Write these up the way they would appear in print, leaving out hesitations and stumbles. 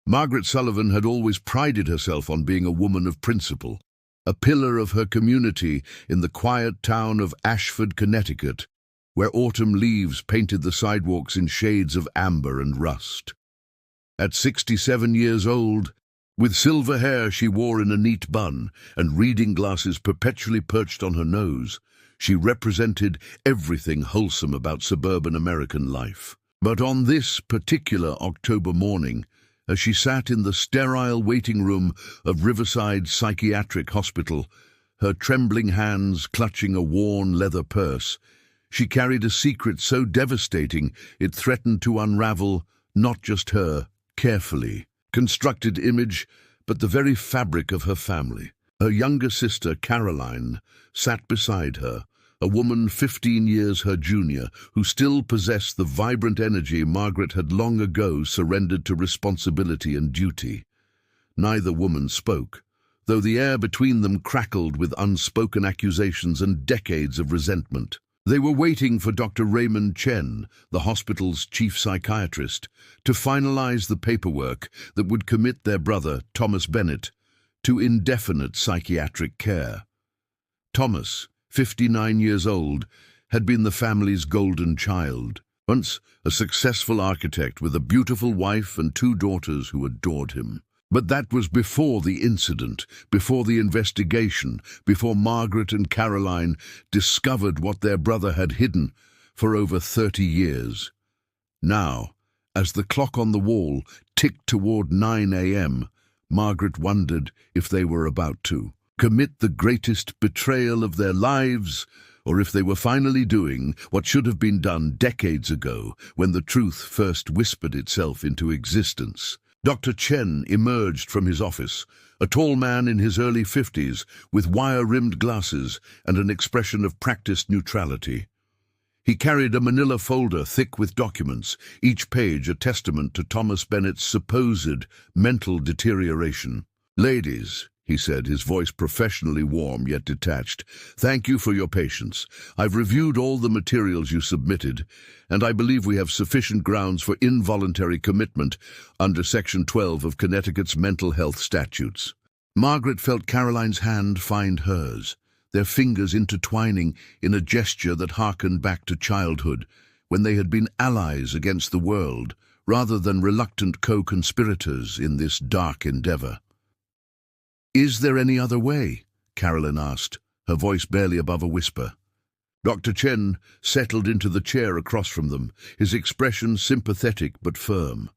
Margaret Sullivan had always prided herself on being a woman of principle, a pillar of her community in the quiet town of Ashford, Connecticut, where autumn leaves painted the sidewalks in shades of amber and rust. At 67 years old, with silver hair she wore in a neat bun and reading glasses perpetually perched on her nose, she represented everything wholesome about suburban American life. But on this particular October morning, as she sat in the sterile waiting room of Riverside Psychiatric Hospital, her trembling hands clutching a worn leather purse, she carried a secret so devastating it threatened to unravel not just her carefully constructed image, but the very fabric of her family. Her younger sister, Caroline, sat beside her, a woman 15 years her junior, who still possessed the vibrant energy Margaret had long ago surrendered to responsibility and duty. Neither woman spoke, though the air between them crackled with unspoken accusations and decades of resentment. They were waiting for Dr. Raymond Chen, the hospital's chief psychiatrist, to finalize the paperwork that would commit their brother, Thomas Bennett, to indefinite psychiatric care. Thomas, 59 years old, had been the family's golden child, once a successful architect with a beautiful wife and 2 daughters who adored him. But that was before the incident, before the investigation, before Margaret and Caroline discovered what their brother had hidden for over 30 years. Now, as the clock on the wall ticked toward 9 a.m., Margaret wondered if they were about to commit the greatest betrayal of their lives, or if they were finally doing what should have been done decades ago when the truth first whispered itself into existence. Dr. Chen emerged from his office, a tall man in his early 50s with wire-rimmed glasses and an expression of practiced neutrality. He carried a manila folder thick with documents, each page a testament to Thomas Bennett's supposed mental deterioration. "Ladies," he said, his voice professionally warm yet detached, "thank you for your patience. I've reviewed all the materials you submitted, and I believe we have sufficient grounds for involuntary commitment under Section 12 of Connecticut's mental health statutes." Margaret felt Caroline's hand find hers, their fingers intertwining in a gesture that harkened back to childhood, when they had been allies against the world, rather than reluctant co-conspirators in this dark endeavor. "Is there any other way?" Caroline asked, her voice barely above a whisper. Dr. Chen settled into the chair across from them, his expression sympathetic but firm.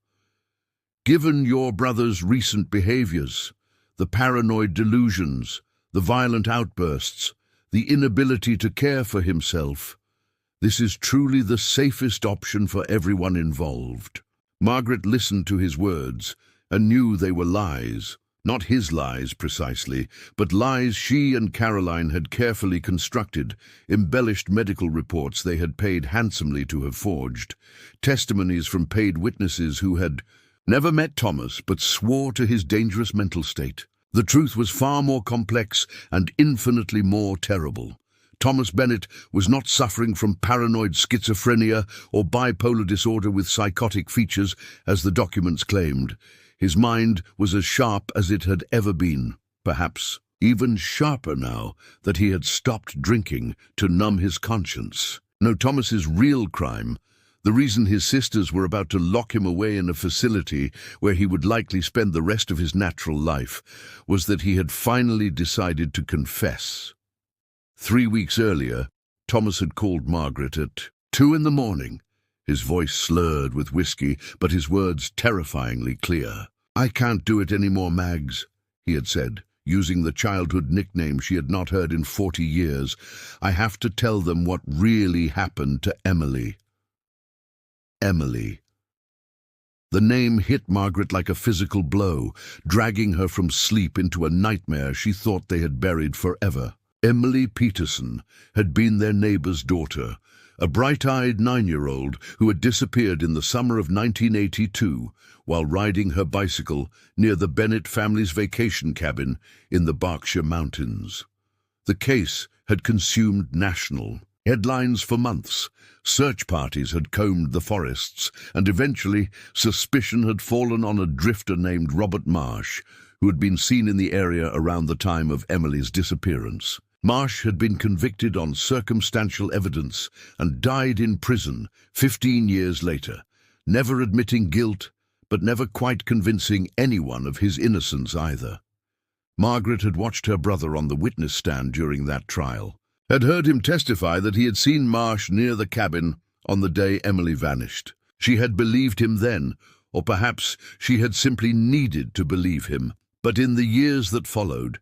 "Given your brother's recent behaviors, the paranoid delusions, the violent outbursts, the inability to care for himself, this is truly the safest option for everyone involved." Margaret listened to his words and knew they were lies. Not his lies, precisely, but lies she and Caroline had carefully constructed, embellished medical reports they had paid handsomely to have forged, testimonies from paid witnesses who had never met Thomas but swore to his dangerous mental state. The truth was far more complex and infinitely more terrible. Thomas Bennett was not suffering from paranoid schizophrenia or bipolar disorder with psychotic features, as the documents claimed. His mind was as sharp as it had ever been, perhaps even sharper now that he had stopped drinking to numb his conscience. No, Thomas's real crime, the reason his sisters were about to lock him away in a facility where he would likely spend the rest of his natural life, was that he had finally decided to confess. 3 weeks earlier, Thomas had called Margaret at 2 in the morning. His voice slurred with whiskey, but his words terrifyingly clear. "I can't do it anymore, Mags," he had said, using the childhood nickname she had not heard in 40 years. "I have to tell them what really happened to Emily." Emily. The name hit Margaret like a physical blow, dragging her from sleep into a nightmare she thought they had buried forever. Emily Peterson had been their neighbor's daughter, a bright-eyed 9-year-old who had disappeared in the summer of 1982 while riding her bicycle near the Bennett family's vacation cabin in the Berkshire Mountains. The case had consumed national Headlines for months. Search parties had combed the forests, and eventually suspicion had fallen on a drifter named Robert Marsh, who had been seen in the area around the time of Emily's disappearance. Marsh had been convicted on circumstantial evidence and died in prison 15 years later, never admitting guilt, but never quite convincing anyone of his innocence either. Margaret had watched her brother on the witness stand during that trial, had heard him testify that he had seen Marsh near the cabin on the day Emily vanished. She had believed him then, or perhaps she had simply needed to believe him. But in the years that followed,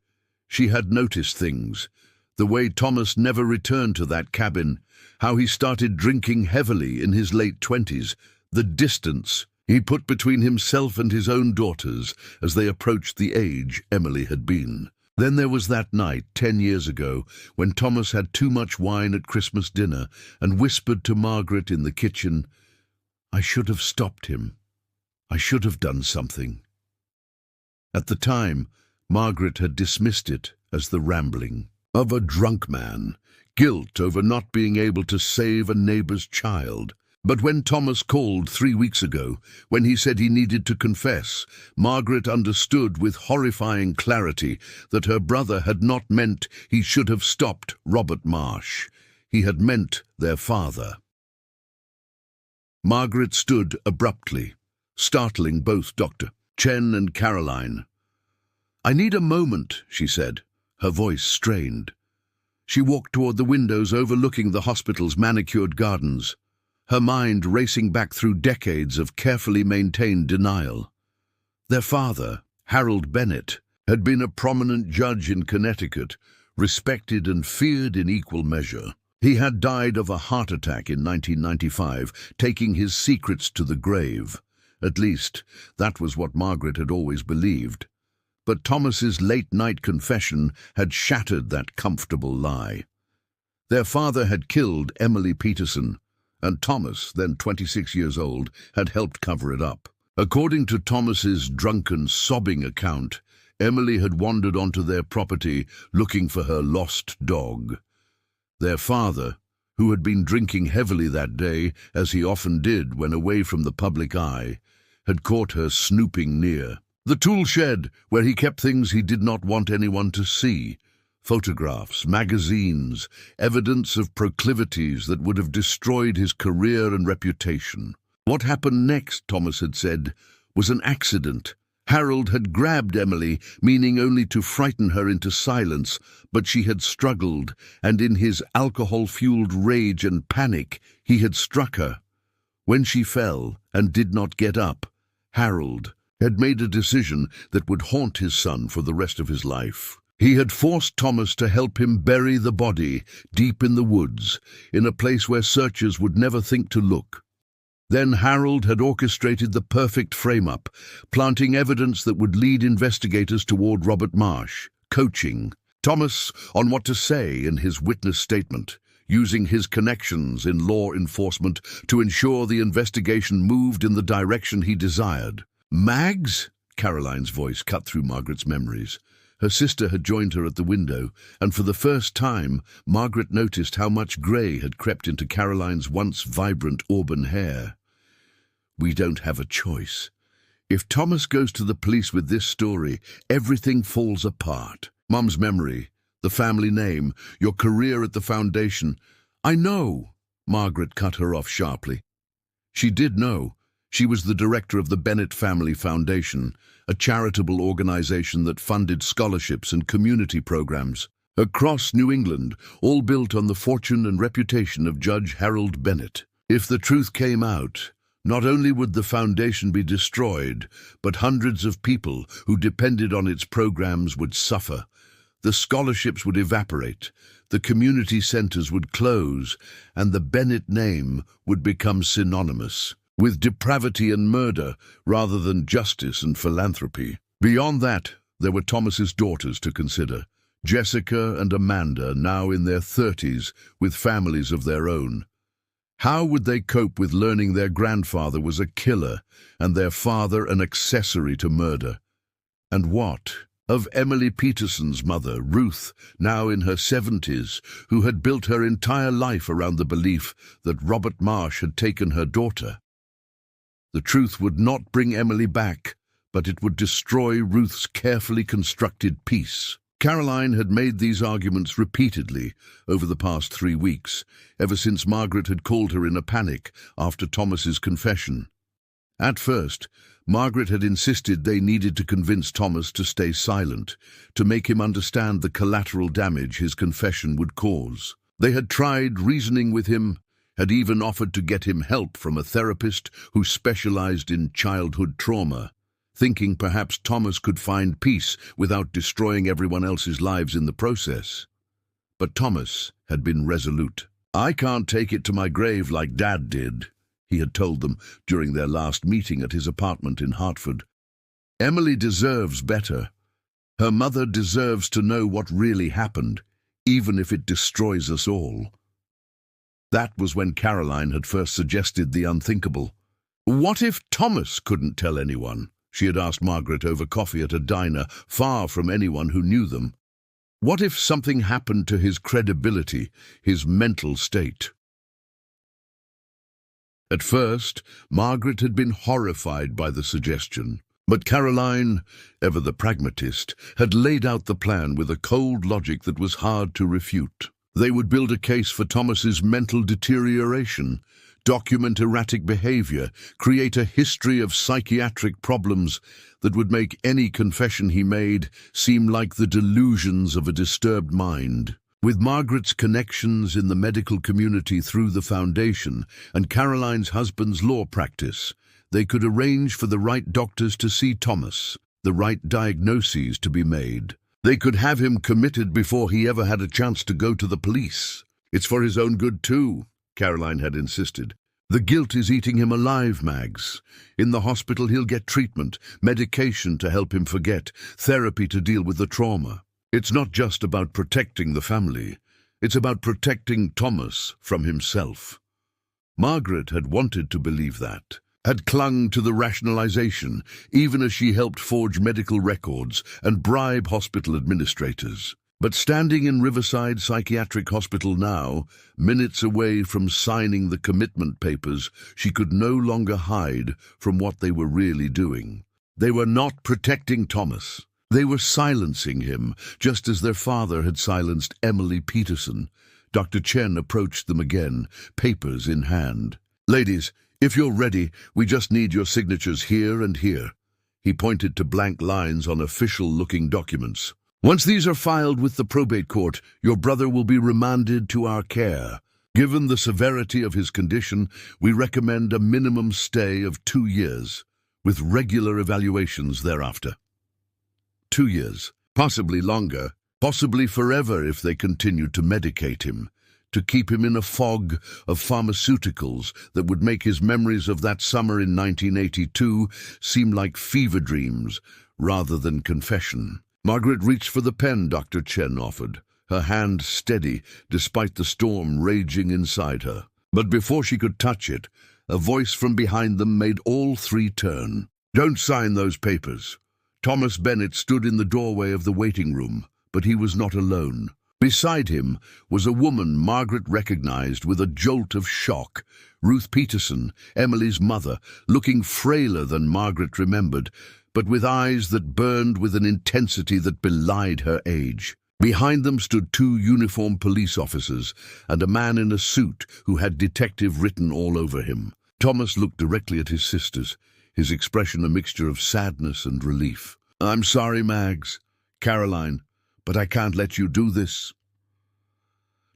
she had noticed things. The way Thomas never returned to that cabin, how he started drinking heavily in his late 20s, the distance he put between himself and his own daughters as they approached the age Emily had been. Then there was that night 10 years ago when Thomas had too much wine at Christmas dinner and whispered to Margaret in the kitchen, "I should have stopped him. I should have done something." At the time, Margaret had dismissed it as the rambling of a drunk man, guilt over not being able to save a neighbor's child. But when Thomas called 3 weeks ago, when he said he needed to confess, Margaret understood with horrifying clarity that her brother had not meant he should have stopped Robert Marsh. He had meant their father. Margaret stood abruptly, startling both Dr. Chen and Caroline. "I need a moment," she said, her voice strained. She walked toward the windows overlooking the hospital's manicured gardens, her mind racing back through decades of carefully maintained denial. Their father, Harold Bennett, had been a prominent judge in Connecticut, respected and feared in equal measure. He had died of a heart attack in 1995, taking his secrets to the grave. At least, that was what Margaret had always believed. But Thomas's late-night confession had shattered that comfortable lie. Their father had killed Emily Peterson, and Thomas, then 26 years old, had helped cover it up. According to Thomas's drunken, sobbing account, Emily had wandered onto their property looking for her lost dog. Their father, who had been drinking heavily that day, as he often did when away from the public eye, had caught her snooping near the tool shed, where he kept things he did not want anyone to see. Photographs, magazines, evidence of proclivities that would have destroyed his career and reputation. What happened next, Thomas had said, was an accident. Harold had grabbed Emily, meaning only to frighten her into silence, but she had struggled, and in his alcohol-fueled rage and panic, he had struck her. When she fell and did not get up, Harold had made a decision that would haunt his son for the rest of his life. He had forced Thomas to help him bury the body deep in the woods, in a place where searchers would never think to look. Then Harold had orchestrated the perfect frame-up, planting evidence that would lead investigators toward Robert Marsh, coaching Thomas on what to say in his witness statement, using his connections in law enforcement to ensure the investigation moved in the direction he desired. "Mags?" Caroline's voice cut through Margaret's memories. Her sister had joined her at the window, and for the first time, Margaret noticed how much grey had crept into Caroline's once vibrant auburn hair. "We don't have a choice. If Thomas goes to the police with this story, everything falls apart. Mum's memory, the family name, your career at the foundation." "I know," Margaret cut her off sharply. She did know. She was the director of the Bennett Family Foundation, a charitable organization that funded scholarships and community programs across New England, all built on the fortune and reputation of Judge Harold Bennett. If the truth came out, not only would the foundation be destroyed, but hundreds of people who depended on its programs would suffer. The scholarships would evaporate, the community centers would close, and the Bennett name would become synonymous with depravity and murder rather than justice and philanthropy. Beyond that, there were Thomas's daughters to consider, Jessica and Amanda, now in their 30s, with families of their own. How would they cope with learning their grandfather was a killer and their father an accessory to murder? And what Of Emily Peterson's mother, Ruth, now in her 70s, who had built her entire life around the belief that Robert Marsh had taken her daughter. The truth would not bring Emily back, but it would destroy Ruth's carefully constructed peace. Caroline had made these arguments repeatedly over the past 3 weeks, ever since Margaret had called her in a panic after Thomas's confession. At first, Margaret had insisted they needed to convince Thomas to stay silent, to make him understand the collateral damage his confession would cause. They had tried reasoning with him, had even offered to get him help from a therapist who specialized in childhood trauma, thinking perhaps Thomas could find peace without destroying everyone else's lives in the process. But Thomas had been resolute. "I can't take it to my grave like Dad did," he had told them during their last meeting at his apartment in Hartford. "Emily deserves better. Her mother deserves to know what really happened, even if it destroys us all." That was when Caroline had first suggested the unthinkable. What if Thomas couldn't tell anyone? She had asked Margaret over coffee at a diner, far from anyone who knew them. What if something happened to his credibility, his mental state? At first, Margaret had been horrified by the suggestion. But Caroline, ever the pragmatist, had laid out the plan with a cold logic that was hard to refute. They would build a case for Thomas's mental deterioration, document erratic behavior, create a history of psychiatric problems that would make any confession he made seem like the delusions of a disturbed mind. With Margaret's connections in the medical community through the foundation and Caroline's husband's law practice, they could arrange for the right doctors to see Thomas, the right diagnoses to be made. They could have him committed before he ever had a chance to go to the police. "It's for his own good too," Caroline had insisted. "The guilt is eating him alive, Mags. In the hospital he'll get treatment, medication to help him forget, therapy to deal with the trauma. It's not just about protecting the family. It's about protecting Thomas from himself." Margaret had wanted to believe that, had clung to the rationalization, even as she helped forge medical records and bribe hospital administrators. But standing in Riverside Psychiatric Hospital now, minutes away from signing the commitment papers, she could no longer hide from what they were really doing. They were not protecting Thomas. They were silencing him, just as their father had silenced Emily Peterson. Dr. Chen approached them again, papers in hand. "Ladies, if you're ready, we just need your signatures here and here." He pointed to blank lines on official-looking documents. "Once these are filed with the probate court, your brother will be remanded to our care. Given the severity of his condition, we recommend a minimum stay of 2 years, with regular evaluations thereafter." 2 years, possibly longer, possibly forever if they continued to medicate him, to keep him in a fog of pharmaceuticals that would make his memories of that summer in 1982 seem like fever dreams rather than confession. Margaret reached for the pen Dr. Chen offered, her hand steady despite the storm raging inside her. But before she could touch it, a voice from behind them made all three turn. "Don't sign those papers." Thomas Bennett stood in the doorway of the waiting room, but he was not alone. Beside him was a woman Margaret recognized with a jolt of shock, Ruth Peterson, Emily's mother, looking frailer than Margaret remembered, but with eyes that burned with an intensity that belied her age. Behind them stood 2 uniformed police officers and a man in a suit who had detective written all over him. Thomas looked directly at his sisters, his expression a mixture of sadness and relief. "I'm sorry, Mags. Caroline, but I can't let you do this."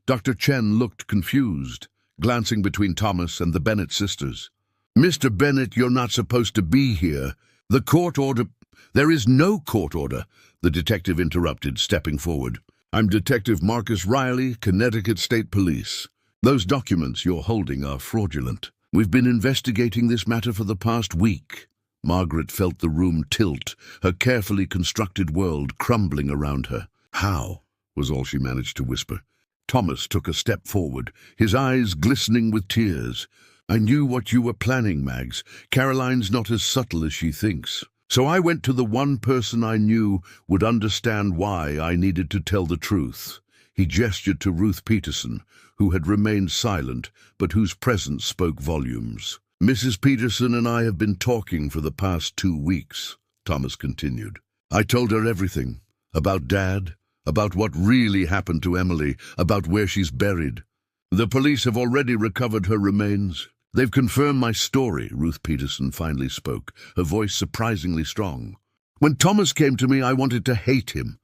Dr. Chen looked confused, glancing between Thomas and the Bennett sisters. "Mr. Bennett, you're not supposed to be here. The court order—" "There is no court order," the detective interrupted, stepping forward. "I'm Detective Marcus Riley, Connecticut State Police. Those documents you're holding are fraudulent. We've been investigating this matter for the past week." Margaret felt the room tilt, her carefully constructed world crumbling around her. "How?" was all she managed to whisper. Thomas took a step forward, his eyes glistening with tears. "I knew what you were planning, Mags. Caroline's not as subtle as she thinks. So I went to the one person I knew would understand why I needed to tell the truth. He gestured to Ruth Peterson, who had remained silent, but whose presence spoke volumes. Mrs. Peterson and I have been talking for the past 2 weeks, Thomas continued. I told her everything, about Dad, about what really happened to Emily, about where she's buried. The police have already recovered her remains. They've confirmed my story, Ruth Peterson finally spoke, her voice surprisingly strong. When Thomas came to me, I wanted to hate him.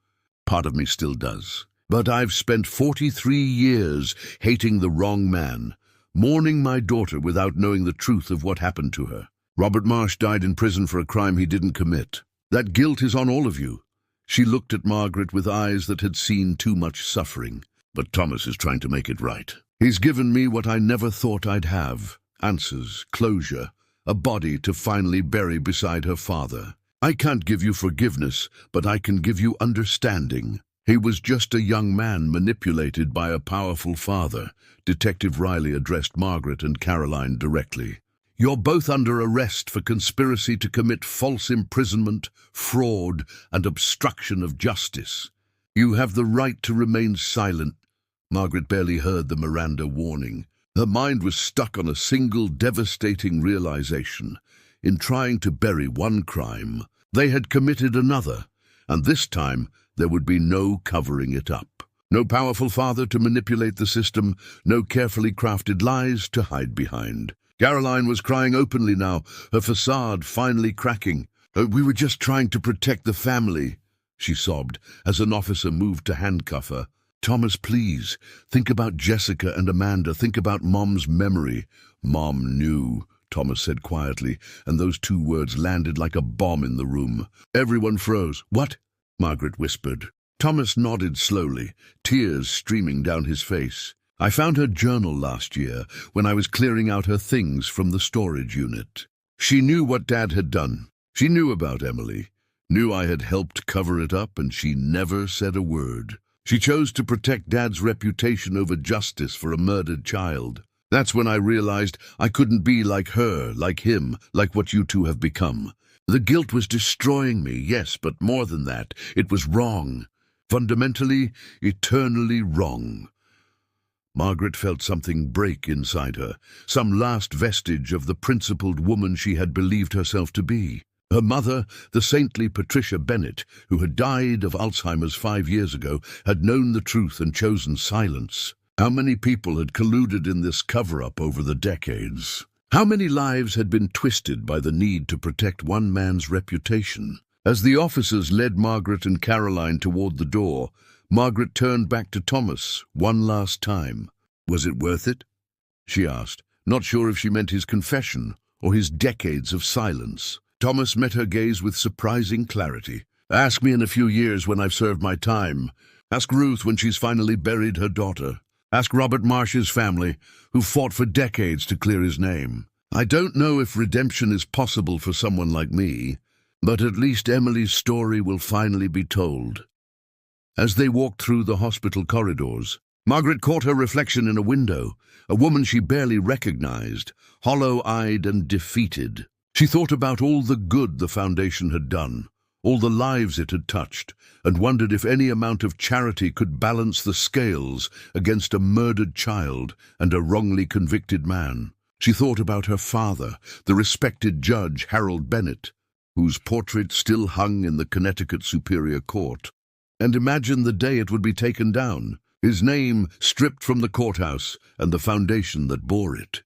Part of me still does. But I've spent 43 years hating the wrong man, mourning my daughter without knowing the truth of what happened to her. Robert Marsh died in prison for a crime he didn't commit. That guilt is on all of you. She looked at Margaret with eyes that had seen too much suffering. But Thomas is trying to make it right. He's given me what I never thought I'd have. Answers, closure, a body to finally bury beside her father. I can't give you forgiveness, but I can give you understanding. He was just a young man manipulated by a powerful father. Detective Riley addressed Margaret and Caroline directly. You're both under arrest for conspiracy to commit false imprisonment, fraud, and obstruction of justice. You have the right to remain silent. Margaret barely heard the Miranda warning. Her mind was stuck on a single devastating realization. In trying to bury one crime, they had committed another, and this time there would be no covering it up. No powerful father to manipulate the system, no carefully crafted lies to hide behind. Caroline was crying openly now, her facade finally cracking. We were just trying to protect the family, she sobbed, as an officer moved to handcuff her. Thomas, please, think about Jessica and Amanda. Think about Mom's memory. Mom knew, Thomas said quietly, and those 2 words landed like a bomb in the room. Everyone froze. What? Margaret whispered. Thomas nodded slowly, tears streaming down his face. I found her journal last year when I was clearing out her things from the storage unit. She knew what Dad had done. She knew about Emily, knew I had helped cover it up, and she never said a word. She chose to protect Dad's reputation over justice for a murdered child. That's when I realized I couldn't be like her, like him, like what you two have become. The guilt was destroying me, yes, but more than that, it was wrong. Fundamentally, eternally wrong. Margaret felt something break inside her, some last vestige of the principled woman she had believed herself to be. Her mother, the saintly Patricia Bennett, who had died of Alzheimer's 5 years ago, had known the truth and chosen silence. How many people had colluded in this cover-up over the decades? How many lives had been twisted by the need to protect one man's reputation? As the officers led Margaret and Caroline toward the door, Margaret turned back to Thomas one last time. Was it worth it? She asked, not sure if she meant his confession or his decades of silence. Thomas met her gaze with surprising clarity. Ask me in a few years when I've served my time. Ask Ruth when she's finally buried her daughter. Ask Robert Marsh's family, who fought for decades to clear his name. I don't know if redemption is possible for someone like me, but at least Emily's story will finally be told. As they walked through the hospital corridors, Margaret caught her reflection in a window, a woman she barely recognized, hollow-eyed and defeated. She thought about all the good the foundation had done, all the lives it had touched, and wondered if any amount of charity could balance the scales against a murdered child and a wrongly convicted man. She thought about her father, the respected Judge Harold Bennett, whose portrait still hung in the Connecticut Superior Court, and imagined the day it would be taken down, his name stripped from the courthouse and the foundation that bore it.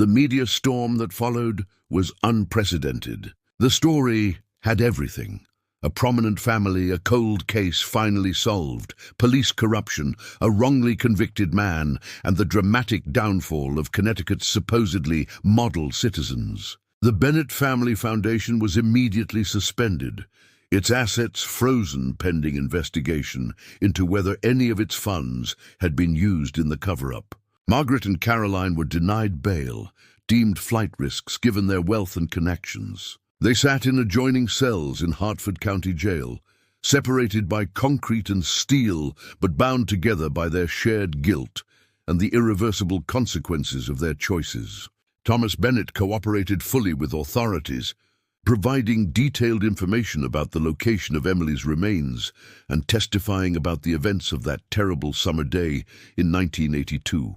The media storm that followed was unprecedented. The story had everything. A prominent family, a cold case finally solved, police corruption, a wrongly convicted man, and the dramatic downfall of Connecticut's supposedly model citizens. The Bennett Family Foundation was immediately suspended, its assets frozen pending investigation into whether any of its funds had been used in the cover-up. Margaret and Caroline were denied bail, deemed flight risks given their wealth and connections. They sat in adjoining cells in Hartford County Jail, separated by concrete and steel, but bound together by their shared guilt and the irreversible consequences of their choices. Thomas Bennett cooperated fully with authorities, providing detailed information about the location of Emily's remains and testifying about the events of that terrible summer day in 1982.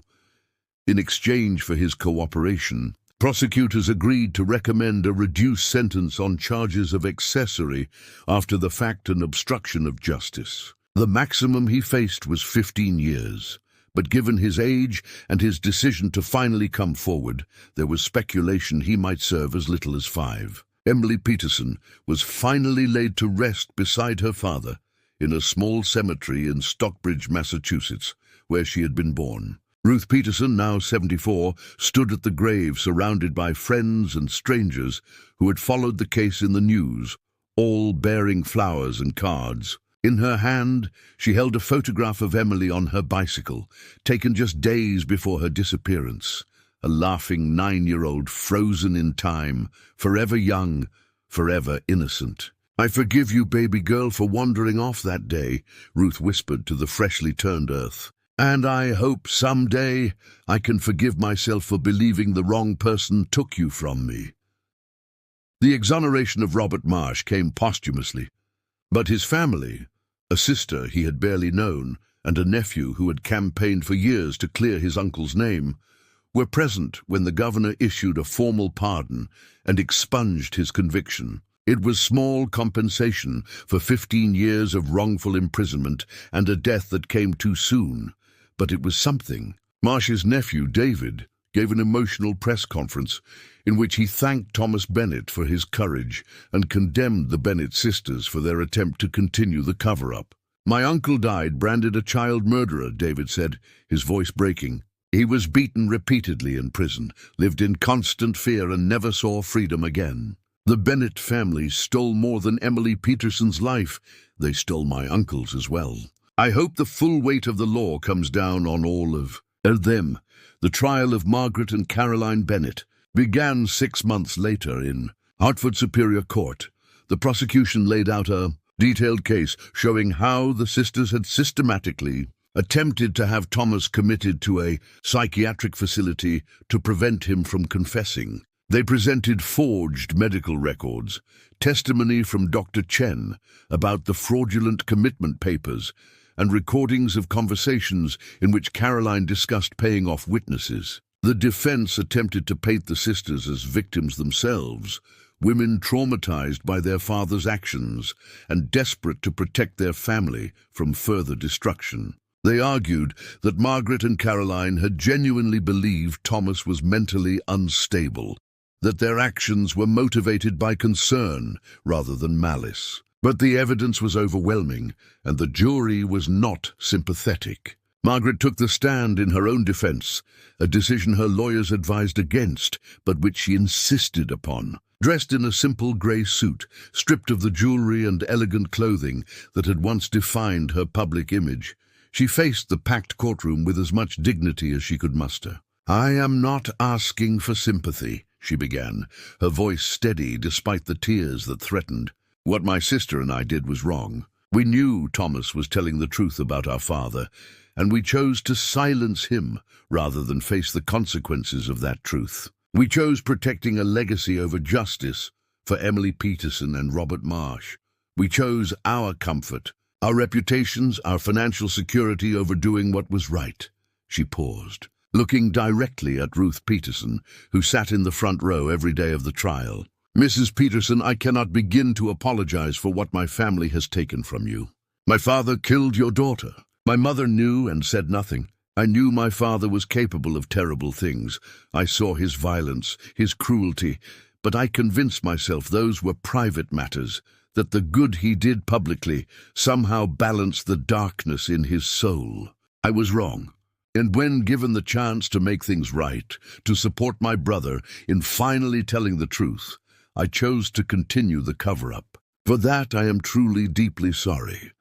In exchange for his cooperation, prosecutors agreed to recommend a reduced sentence on charges of accessory after the fact and obstruction of justice. The maximum he faced was 15 years, but given his age and his decision to finally come forward, there was speculation he might serve as little as 5. Emily Peterson was finally laid to rest beside her father in a small cemetery in Stockbridge, Massachusetts, where she had been born. Ruth Peterson, now 74, stood at the grave surrounded by friends and strangers who had followed the case in the news, all bearing flowers and cards. In her hand, she held a photograph of Emily on her bicycle, taken just days before her disappearance. A laughing 9-year-old frozen in time, forever young, forever innocent. "I forgive you, baby girl, for wandering off that day," Ruth whispered to the freshly turned earth. "And I hope someday I can forgive myself for believing the wrong person took you from me." The exoneration of Robert Marsh came posthumously, but his family, a sister he had barely known and a nephew who had campaigned for years to clear his uncle's name, were present when the governor issued a formal pardon and expunged his conviction. It was small compensation for 15 years of wrongful imprisonment and a death that came too soon, but it was something. Marsh's nephew, David, gave an emotional press conference in which he thanked Thomas Bennett for his courage and condemned the Bennett sisters for their attempt to continue the cover-up. "My uncle died branded a child murderer," David said, his voice breaking. "He was beaten repeatedly in prison, lived in constant fear, and never saw freedom again. The Bennett family stole more than Emily Peterson's life. They stole my uncle's as well. I hope the full weight of the law comes down on all of them." The trial of Margaret and Caroline Bennett began 6 months later in Hartford Superior Court. The prosecution laid out a detailed case showing how the sisters had systematically attempted to have Thomas committed to a psychiatric facility to prevent him from confessing. They presented forged medical records, testimony from Dr. Chen about the fraudulent commitment papers, and recordings of conversations in which Caroline discussed paying off witnesses. The defense attempted to paint the sisters as victims themselves, women traumatized by their father's actions and desperate to protect their family from further destruction. They argued that Margaret and Caroline had genuinely believed Thomas was mentally unstable, that their actions were motivated by concern rather than malice. But the evidence was overwhelming, and the jury was not sympathetic. Margaret took the stand in her own defense, a decision her lawyers advised against, but which she insisted upon. Dressed in a simple grey suit, stripped of the jewelry and elegant clothing that had once defined her public image, she faced the packed courtroom with as much dignity as she could muster. "I am not asking for sympathy," she began, her voice steady despite the tears that threatened. "What my sister and I did was wrong. We knew Thomas was telling the truth about our father, and we chose to silence him rather than face the consequences of that truth. We chose protecting a legacy over justice for Emily Peterson and Robert Marsh. We chose our comfort, our reputations, our financial security over doing what was right." She paused, looking directly at Ruth Peterson, who sat in the front row every day of the trial. "Mrs. Peterson, I cannot begin to apologize for what my family has taken from you. My father killed your daughter. My mother knew and said nothing. I knew my father was capable of terrible things. I saw his violence, his cruelty, but I convinced myself those were private matters, that the good he did publicly somehow balanced the darkness in his soul. I was wrong. And when given the chance to make things right, to support my brother in finally telling the truth, I chose to continue the cover-up. For that I am truly deeply sorry.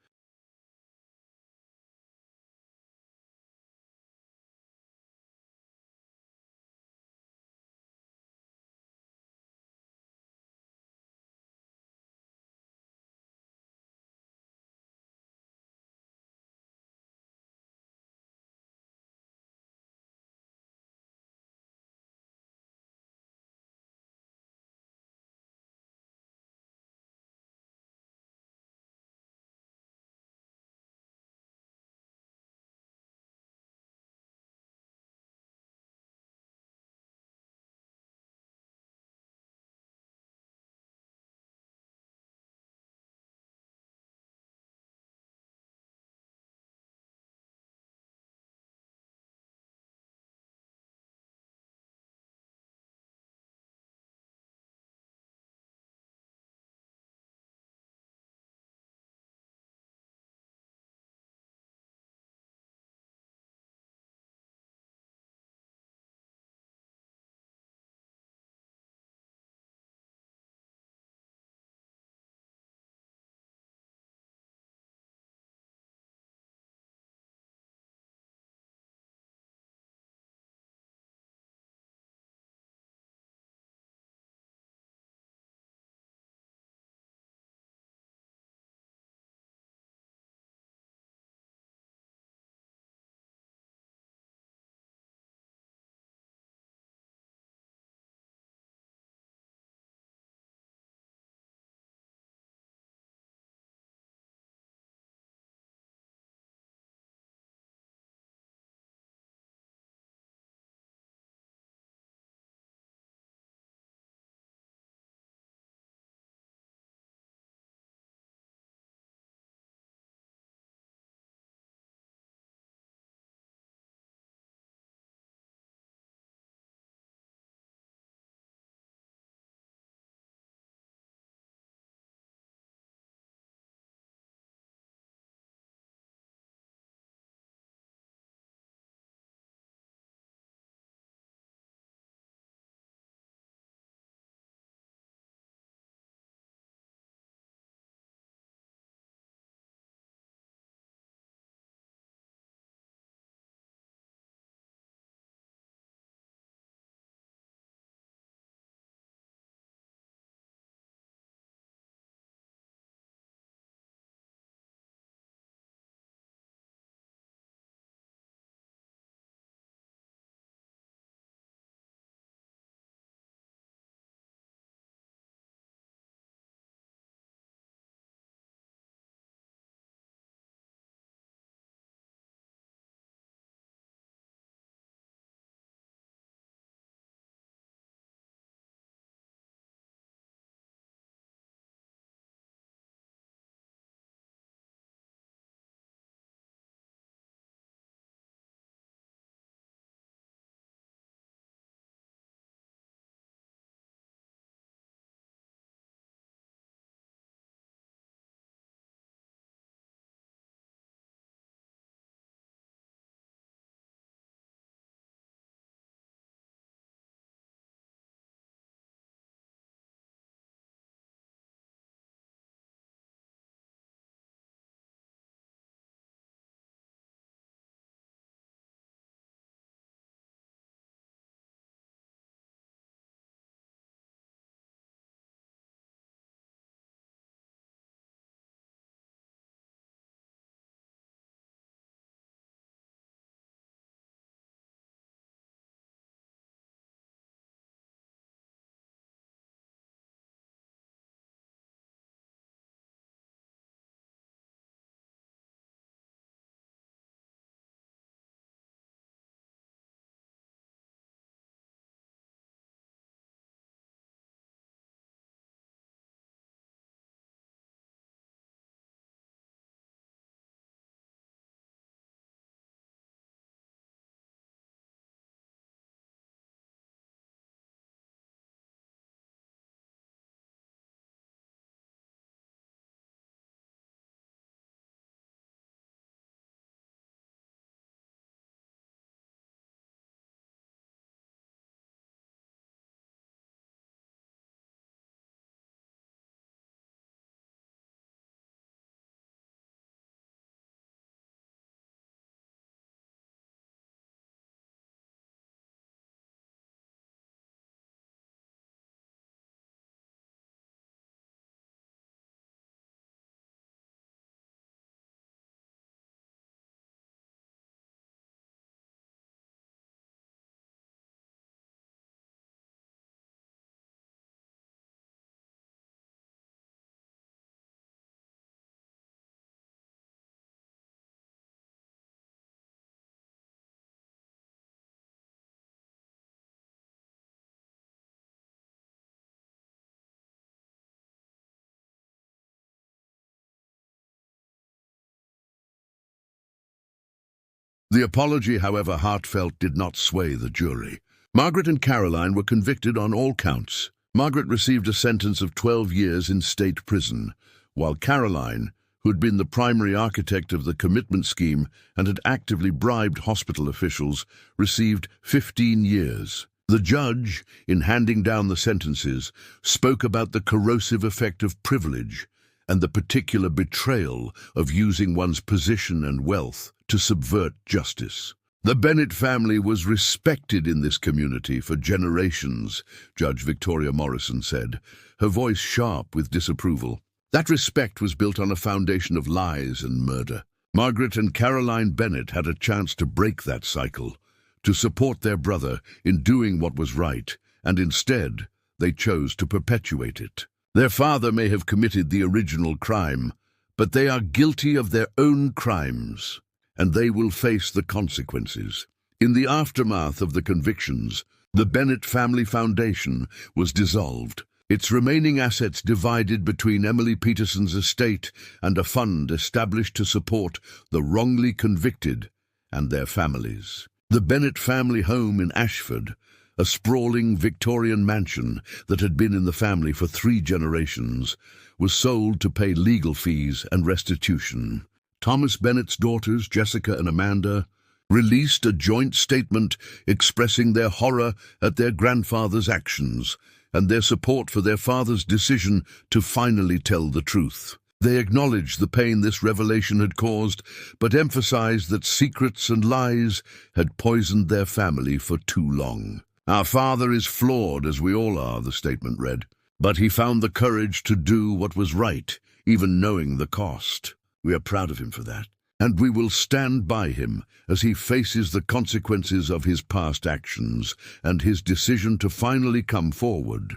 The apology, however heartfelt, did not sway the jury. Margaret and Caroline were convicted on all counts. Margaret received a sentence of 12 years in state prison, while Caroline, who had been the primary architect of the commitment scheme and had actively bribed hospital officials, received 15 years. The judge, in handing down the sentences, spoke about the corrosive effect of privilege and the particular betrayal of using one's position and wealth to subvert justice. The Bennett family was respected in this community for generations, Judge Victoria Morrison said, her voice sharp with disapproval. That respect was built on a foundation of lies and murder. Margaret and Caroline Bennett had a chance to break that cycle, to support their brother in doing what was right, and instead they chose to perpetuate it. Their father may have committed the original crime, but they are guilty of their own crimes, and they will face the consequences. In the aftermath of the convictions, the Bennett Family Foundation was dissolved, its remaining assets divided between Emily Peterson's estate and a fund established to support the wrongly convicted and their families. The Bennett family home in Ashford, a sprawling Victorian mansion that had been in the family for 3 generations, was sold to pay legal fees and restitution. Thomas Bennett's daughters, Jessica and Amanda, released a joint statement expressing their horror at their grandfather's actions and their support for their father's decision to finally tell the truth. They acknowledged the pain this revelation had caused, but emphasized that secrets and lies had poisoned their family for too long. "Our father is flawed, as we all are," the statement read, "but he found the courage to do what was right, even knowing the cost. We are proud of him for that, and we will stand by him as he faces the consequences of his past actions and his decision to finally come forward."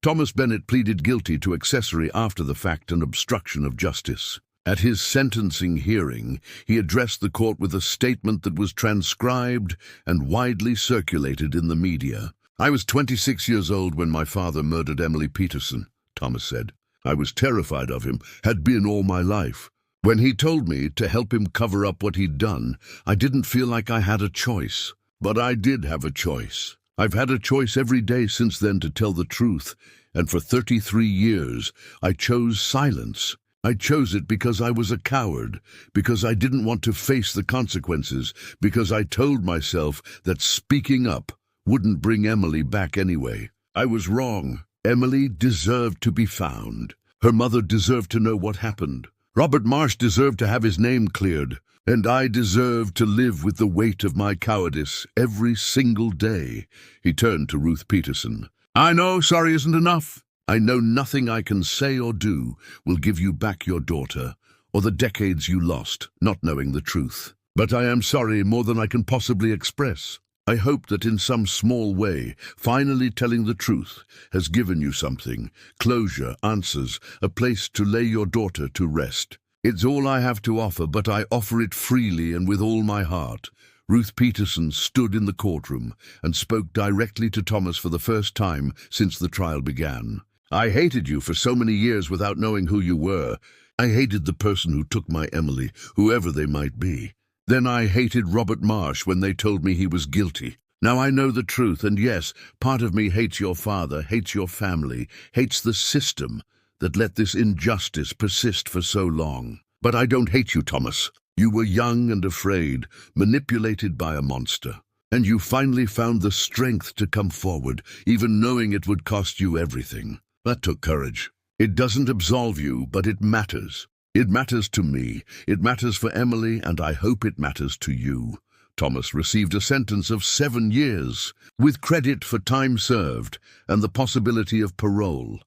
Thomas Bennett pleaded guilty to accessory after the fact and obstruction of justice. At his sentencing hearing, he addressed the court with a statement that was transcribed and widely circulated in the media. "I was 26 years old when my father murdered Emily Peterson," Thomas said. "I was terrified of him, had been all my life. When he told me to help him cover up what he'd done, I didn't feel like I had a choice. But I did have a choice. I've had a choice every day since then to tell the truth, and for 33 years I chose silence. I chose it because I was a coward, because I didn't want to face the consequences, because I told myself that speaking up wouldn't bring Emily back anyway. I was wrong. Emily deserved to be found. Her mother deserved to know what happened. Robert Marsh deserved to have his name cleared, and I deserved to live with the weight of my cowardice every single day." He turned to Ruth Peterson. "I know sorry isn't enough. I know nothing I can say or do will give you back your daughter, or the decades you lost, not knowing the truth. But I am sorry more than I can possibly express. I hope that in some small way, finally telling the truth has given you something, closure, answers, a place to lay your daughter to rest. It's all I have to offer, but I offer it freely and with all my heart." Ruth Peterson stood in the courtroom and spoke directly to Thomas for the first time since the trial began. "I hated you for so many years without knowing who you were. I hated the person who took my Emily, whoever they might be. Then I hated Robert Marsh when they told me he was guilty. Now I know the truth, and yes, part of me hates your father, hates your family, hates the system that let this injustice persist for so long. But I don't hate you, Thomas. You were young and afraid, manipulated by a monster. And you finally found the strength to come forward, even knowing it would cost you everything. That took courage. It doesn't absolve you, but it matters. It matters to me, it matters for Emily, and I hope it matters to you." Thomas received a sentence of 7 years, with credit for time served and the possibility of parole,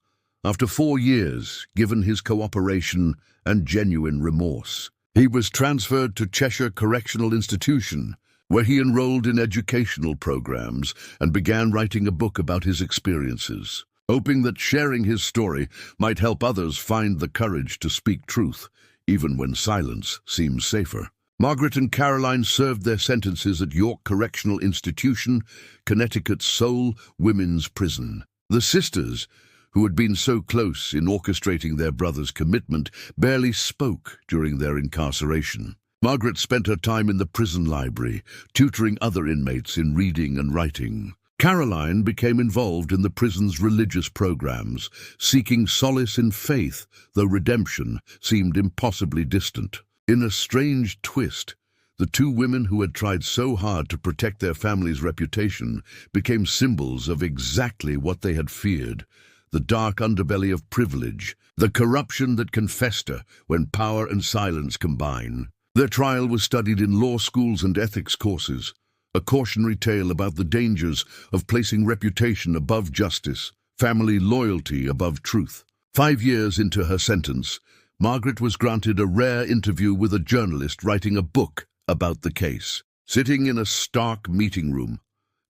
after 4 years, given his cooperation and genuine remorse. He was transferred to Cheshire Correctional Institution, where he enrolled in educational programs and began writing a book about his experiences, hoping that sharing his story might help others find the courage to speak truth, even when silence seems safer. Margaret and Caroline served their sentences at York Correctional Institution, Connecticut's sole women's prison. The sisters, who had been so close in orchestrating their brother's commitment, barely spoke during their incarceration. Margaret spent her time in the prison library, tutoring other inmates in reading and writing. Caroline became involved in the prison's religious programs, seeking solace in faith, though redemption seemed impossibly distant. In a strange twist, the two women who had tried so hard to protect their family's reputation became symbols of exactly what they had feared: the dark underbelly of privilege, the corruption that can fester when power and silence combine. Their trial was studied in law schools and ethics courses, a cautionary tale about the dangers of placing reputation above justice, family loyalty above truth. 5 years into her sentence, Margaret was granted a rare interview with a journalist writing a book about the case. Sitting in a stark meeting room,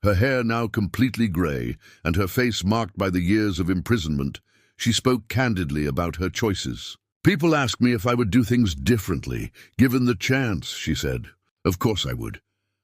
her hair now completely grey and her face marked by the years of imprisonment, she spoke candidly about her choices. "People ask me if I would do things differently, given the chance," she said. "Of course I would.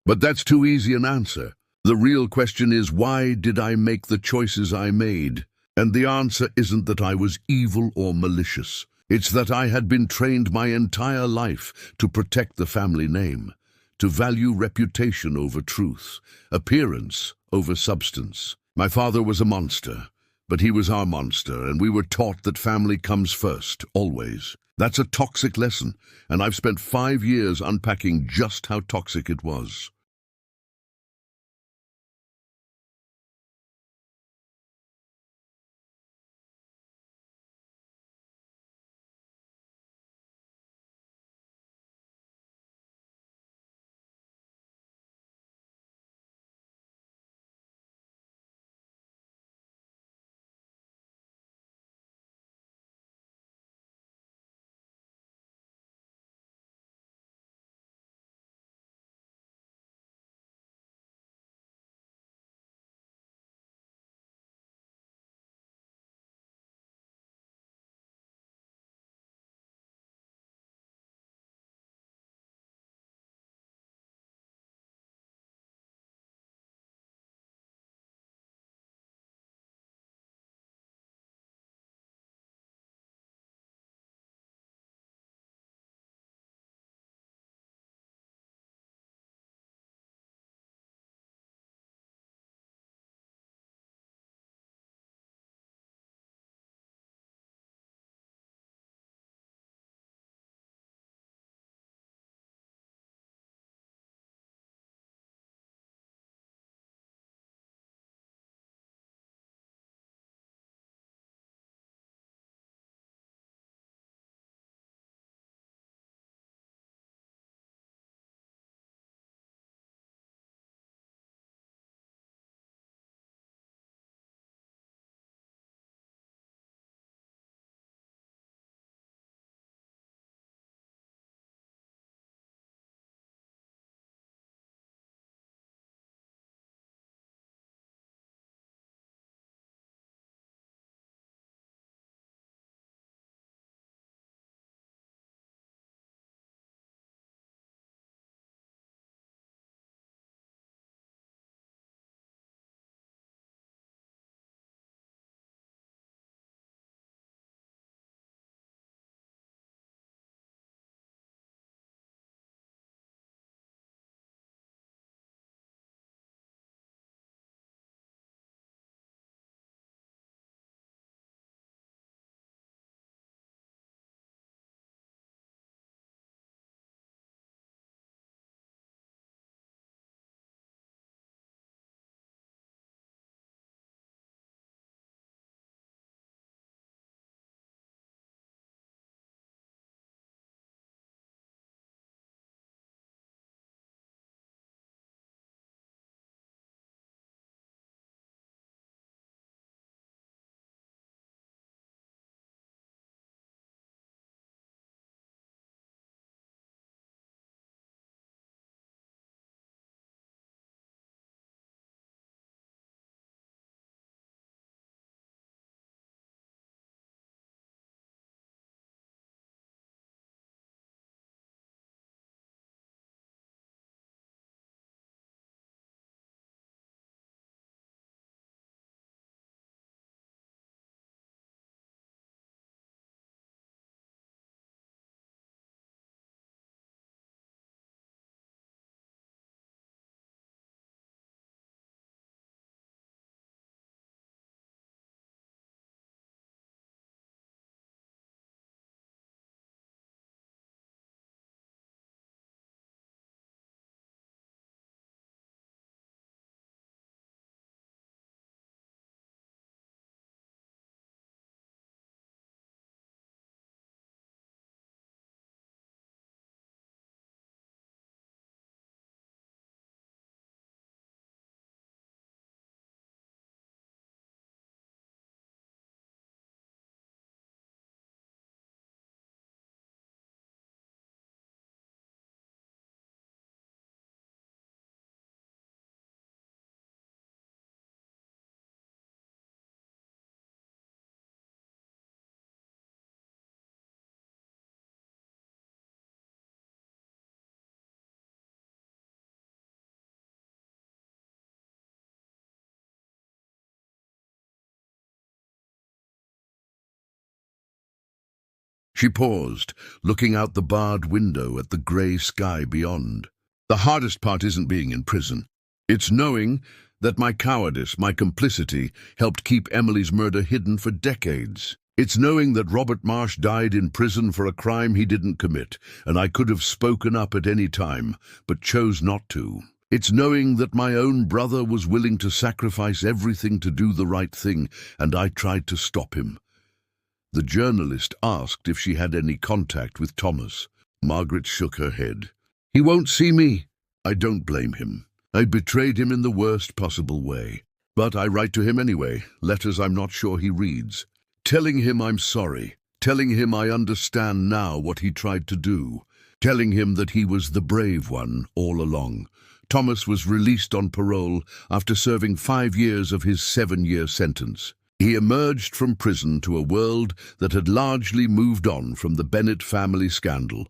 But that's too easy an answer. The real question is, why did I make the choices I made? And the answer isn't that I was evil or malicious. It's that I had been trained my entire life to protect the family name, to value reputation over truth, appearance over substance. My father was a monster, but he was our monster, and we were taught that family comes first, always. That's a toxic lesson, and I've spent 5 years unpacking just how toxic it was." She paused, looking out the barred window at the grey sky beyond. The hardest part isn't being in prison. It's knowing that my cowardice, my complicity, helped keep Emily's murder hidden for decades. It's knowing that Robert Marsh died in prison for a crime he didn't commit, and I could have spoken up at any time, but chose not to. It's knowing that my own brother was willing to sacrifice everything to do the right thing, and I tried to stop him. The journalist asked if she had any contact with Thomas. Margaret shook her head. He won't see me. I don't blame him. I betrayed him in the worst possible way. But I write to him anyway, letters I'm not sure he reads. Telling him I'm sorry, telling him I understand now what he tried to do, telling him that he was the brave one all along. Thomas was released on parole after serving 5 years of his 7-year sentence. He emerged from prison to a world that had largely moved on from the Bennett family scandal,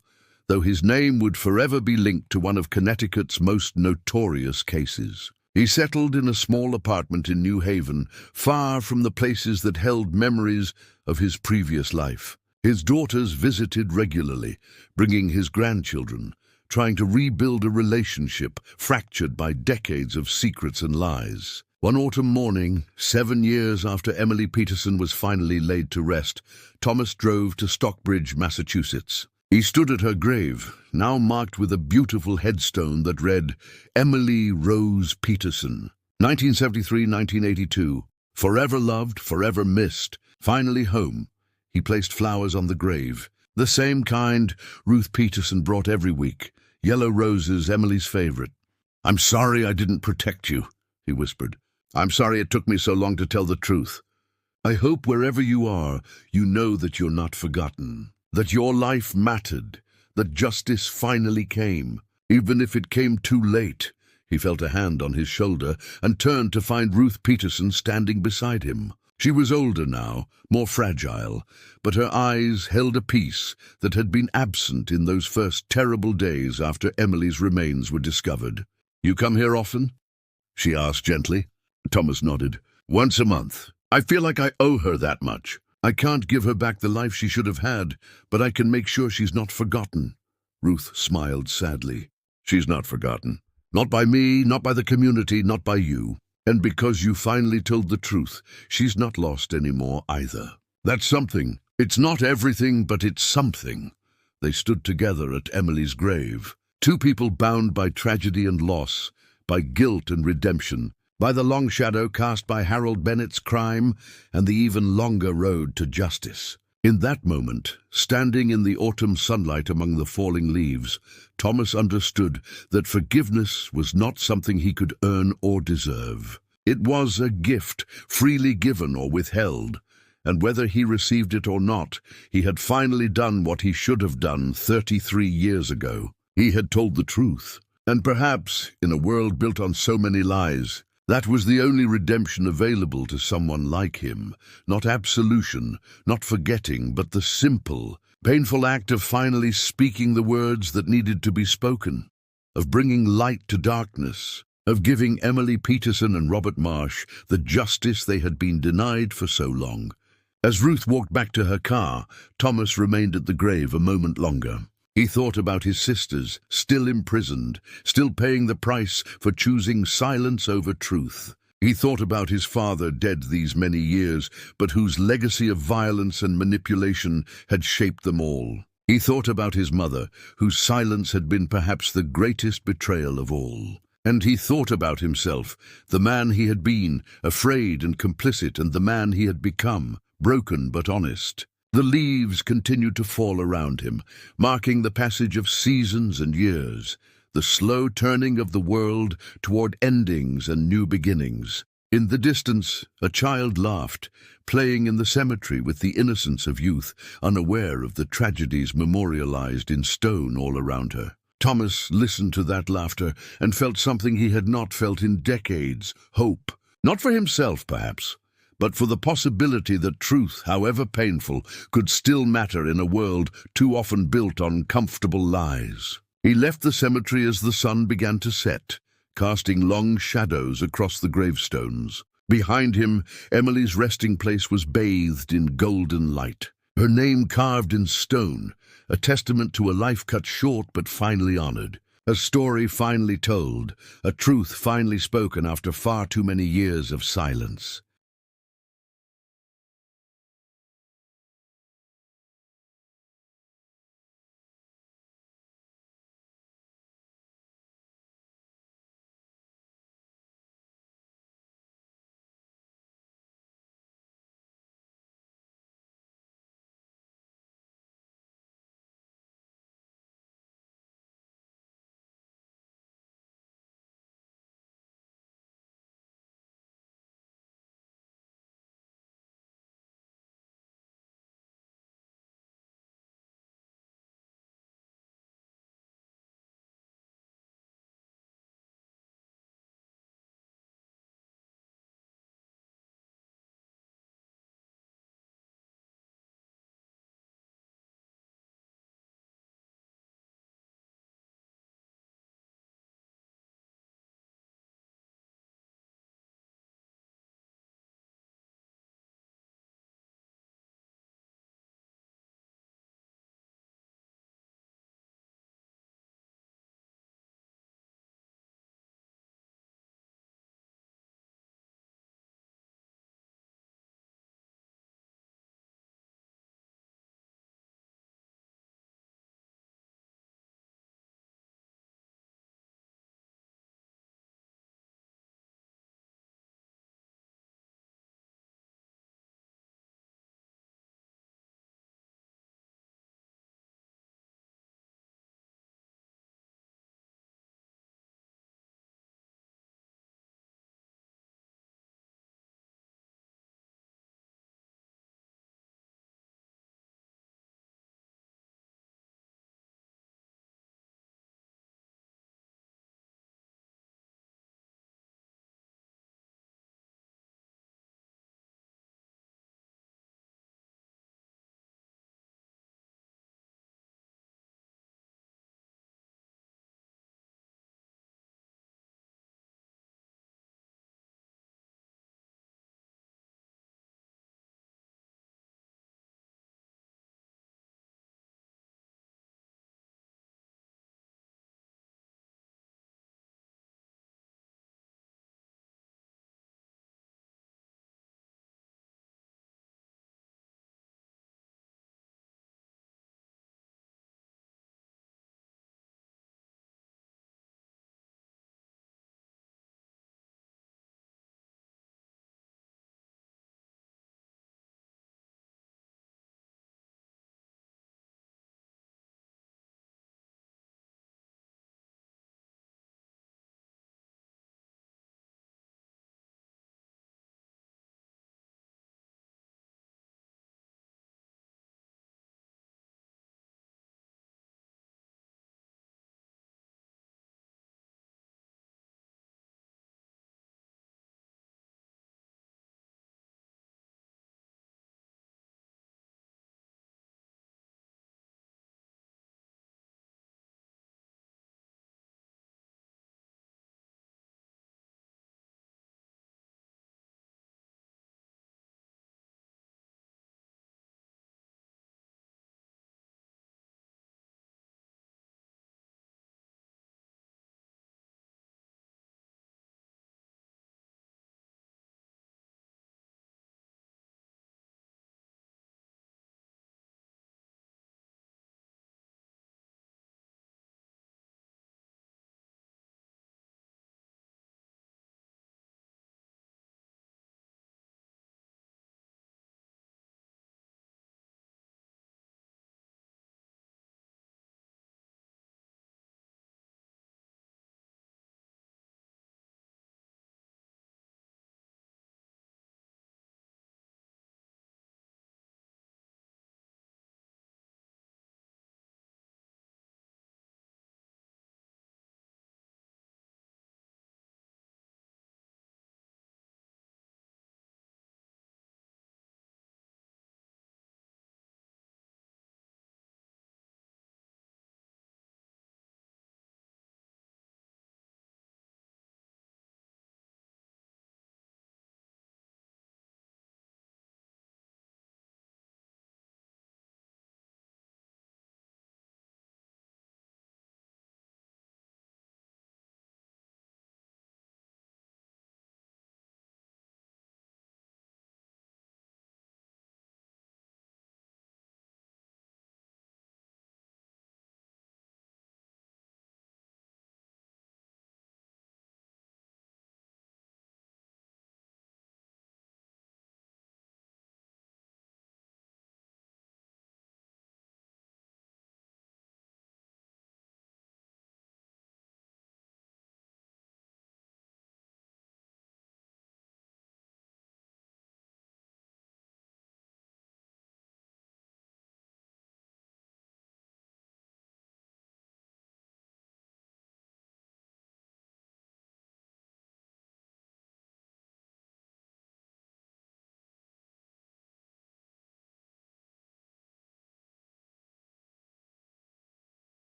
though his name would forever be linked to one of Connecticut's most notorious cases. He settled in a small apartment in New Haven, far from the places that held memories of his previous life. His daughters visited regularly, bringing his grandchildren, trying to rebuild a relationship fractured by decades of secrets and lies. One autumn morning, 7 years after Emily Peterson was finally laid to rest, Thomas drove to Stockbridge, Massachusetts. He stood at her grave, now marked with a beautiful headstone that read, Emily Rose Peterson, 1973-1982, forever loved, forever missed, finally home. He placed flowers on the grave, the same kind Ruth Peterson brought every week, yellow roses, Emily's favorite. I'm sorry I didn't protect you, he whispered. I'm sorry it took me so long to tell the truth. I hope wherever you are, you know that you're not forgotten. That your life mattered, that justice finally came, even if it came too late. He felt a hand on his shoulder and turned to find Ruth Peterson standing beside him. She was older now, more fragile, but her eyes held a peace that had been absent in those first terrible days after Emily's remains were discovered. You come here often? She asked gently. Thomas nodded. Once a month. I feel like I owe her that much. I can't give her back the life she should have had, but I can make sure she's not forgotten. Ruth smiled sadly. She's not forgotten. Not by me, not by the community, not by you. And because you finally told the truth, she's not lost anymore either. That's something. It's not everything, but it's something. They stood together at Emily's grave. Two people bound by tragedy and loss, by guilt and redemption, by the long shadow cast by Harold Bennett's crime and the even longer road to justice. In that moment, standing in the autumn sunlight among the falling leaves, Thomas understood that forgiveness was not something he could earn or deserve. It was a gift, freely given or withheld, and whether he received it or not, he had finally done what he should have done 33 years ago. He had told the truth, and perhaps, in a world built on so many lies, that was the only redemption available to someone like him. Not absolution, not forgetting, but the simple, painful act of finally speaking the words that needed to be spoken, of bringing light to darkness, of giving Emily Peterson and Robert Marsh the justice they had been denied for so long. As Ruth walked back to her car, Thomas remained at the grave a moment longer. He thought about his sisters, still imprisoned, still paying the price for choosing silence over truth. He thought about his father, dead these many years, but whose legacy of violence and manipulation had shaped them all. He thought about his mother, whose silence had been perhaps the greatest betrayal of all. And he thought about himself, the man he had been, afraid and complicit, and the man he had become, broken but honest. The leaves continued to fall around him, marking the passage of seasons and years, the slow turning of the world toward endings and new beginnings. In the distance, a child laughed, playing in the cemetery with the innocence of youth, unaware of the tragedies memorialized in stone all around her. Thomas listened to that laughter and felt something he had not felt in decades, hope. Not for himself, perhaps, but for the possibility that truth, however painful, could still matter in a world too often built on comfortable lies. He left the cemetery as the sun began to set, casting long shadows across the gravestones. Behind him, Emily's resting place was bathed in golden light. Her name carved in stone, a testament to a life cut short but finally honored. A story finally told, a truth finally spoken after far too many years of silence.